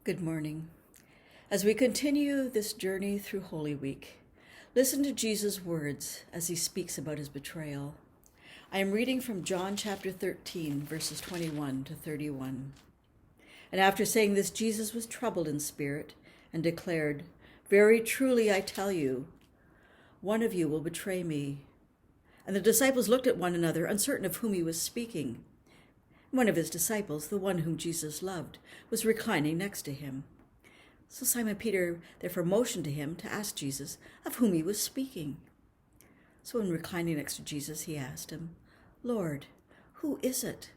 Good morning. As we continue this journey through Holy Week, listen to Jesus' words as he speaks about his betrayal. I am reading from John chapter 13, verses 21 to 31. And after saying this, Jesus was troubled in spirit and declared, "Very truly I tell you, one of you will betray me." And the disciples looked at one another, uncertain of whom he was speaking. One of his disciples, the one whom Jesus loved, was reclining next to him. So Simon Peter therefore motioned to him to ask Jesus of whom he was speaking. So when reclining next to Jesus, he asked him, "Lord, who is it?"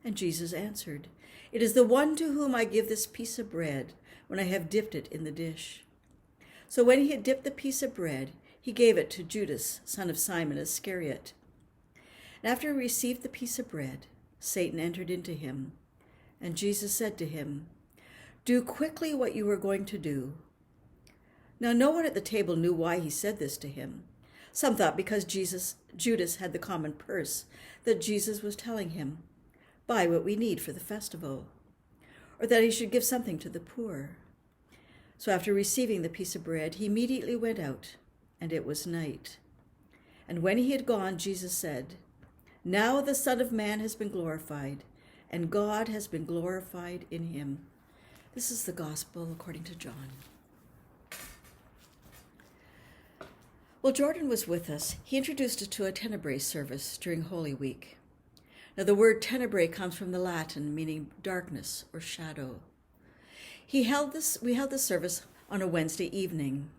And Jesus answered, "It is the one to whom I give this piece of bread when I have dipped it in the dish." So when he had dipped the piece of bread, he gave it to Judas, son of Simon Iscariot. And after he received the piece of bread, Satan entered into him, and Jesus said to him, "Do quickly what you are going to do." Now no one at the table knew why he said this to him. Some thought because Judas had the common purse, that Jesus was telling him, "Buy what we need for the festival," or that he should give something to the poor. So after receiving the piece of bread, he immediately went out, and it was night. And when he had gone, Jesus said, "Now the Son of Man has been glorified, and God has been glorified in him." This is the Gospel according to John. While Jordan was with us, he introduced us to a Tenebrae service during Holy Week. Now the word Tenebrae comes from the Latin meaning darkness or shadow. We held the service on a Wednesday evening.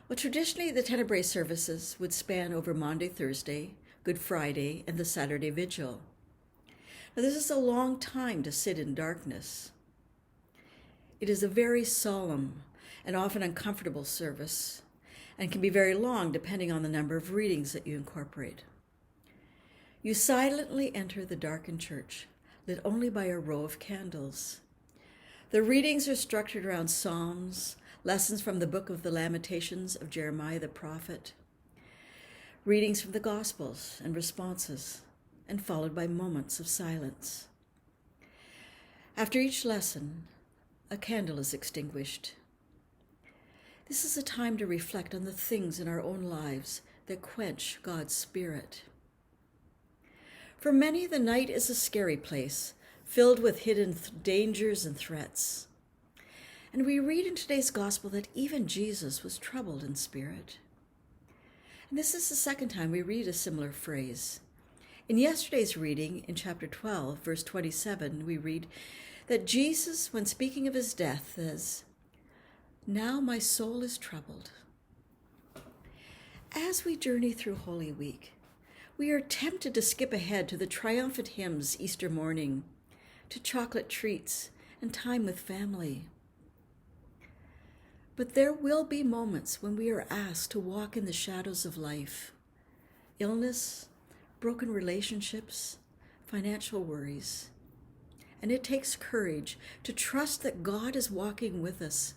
Well, traditionally the Tenebrae services would span over Maundy, Thursday, Good Friday, and the Saturday Vigil. Now, this is a long time to sit in darkness. It is a very solemn and often uncomfortable service, and can be very long depending on the number of readings that you incorporate. You silently enter the darkened church, lit only by a row of candles. The readings are structured around Psalms, lessons from the book of the Lamentations of Jeremiah the prophet, readings from the Gospels and responses, and followed by moments of silence. After each lesson, a candle is extinguished. This is a time to reflect on the things in our own lives that quench God's Spirit. For many, the night is a scary place, filled with hidden dangers and threats. And we read in today's Gospel that even Jesus was troubled in spirit. And this is the second time we read a similar phrase. In yesterday's reading, in chapter 12, verse 27, we read that Jesus, when speaking of his death, says, "Now my soul is troubled." As we journey through Holy Week, we are tempted to skip ahead to the triumphant hymns Easter morning, to chocolate treats and time with family. But there will be moments when we are asked to walk in the shadows of life. Illness, broken relationships, financial worries. And it takes courage to trust that God is walking with us,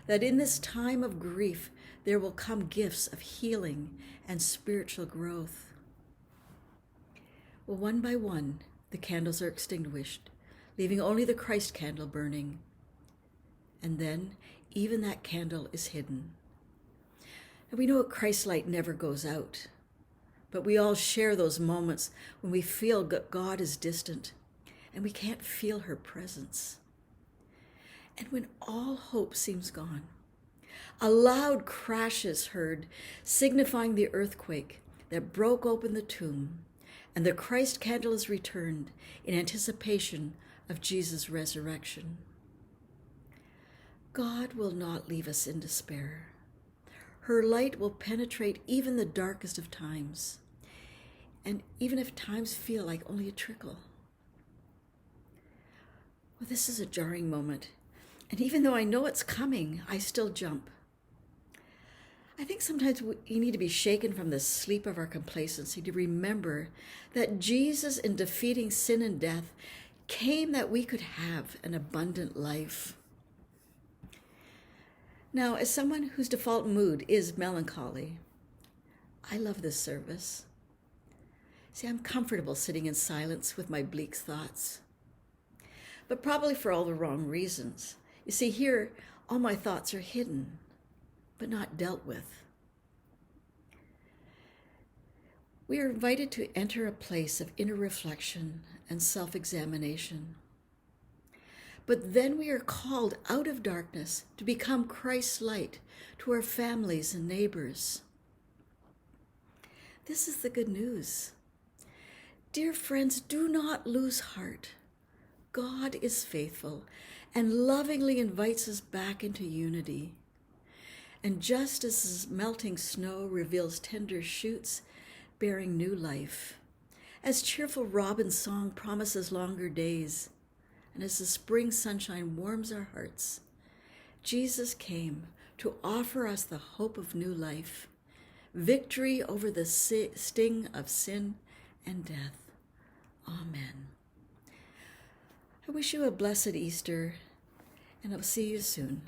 that in this time of grief there will come gifts of healing and spiritual growth. Well, one by one, the candles are extinguished, leaving only the Christ candle burning. And then even that candle is hidden. And we know Christ's light never goes out, but we all share those moments when we feel God is distant and we can't feel her presence. And when all hope seems gone, a loud crash is heard, signifying the earthquake that broke open the tomb, and the Christ candle is returned in anticipation of Jesus' resurrection. God will not leave us in despair. Her light will penetrate even the darkest of times, and even if times feel like only a trickle. Well, this is a jarring moment, and even though I know it's coming, I still jump. I think sometimes we need to be shaken from the sleep of our complacency to remember that Jesus, in defeating sin and death, came that we could have an abundant life. Now, as someone whose default mood is melancholy, I love this service. See, I'm comfortable sitting in silence with my bleak thoughts. But probably for all the wrong reasons. You see, here, all my thoughts are hidden, but not dealt with. We are invited to enter a place of inner reflection and self-examination. But then we are called out of darkness to become Christ's light to our families and neighbors. This is the good news. Dear friends, do not lose heart. God is faithful and lovingly invites us back into unity. And just as melting snow reveals tender shoots bearing new life, as cheerful robin's song promises longer days, and as the spring sunshine warms our hearts, Jesus came to offer us the hope of new life, victory over the sting of sin and death. Amen. I wish you a blessed Easter, and I'll see you soon.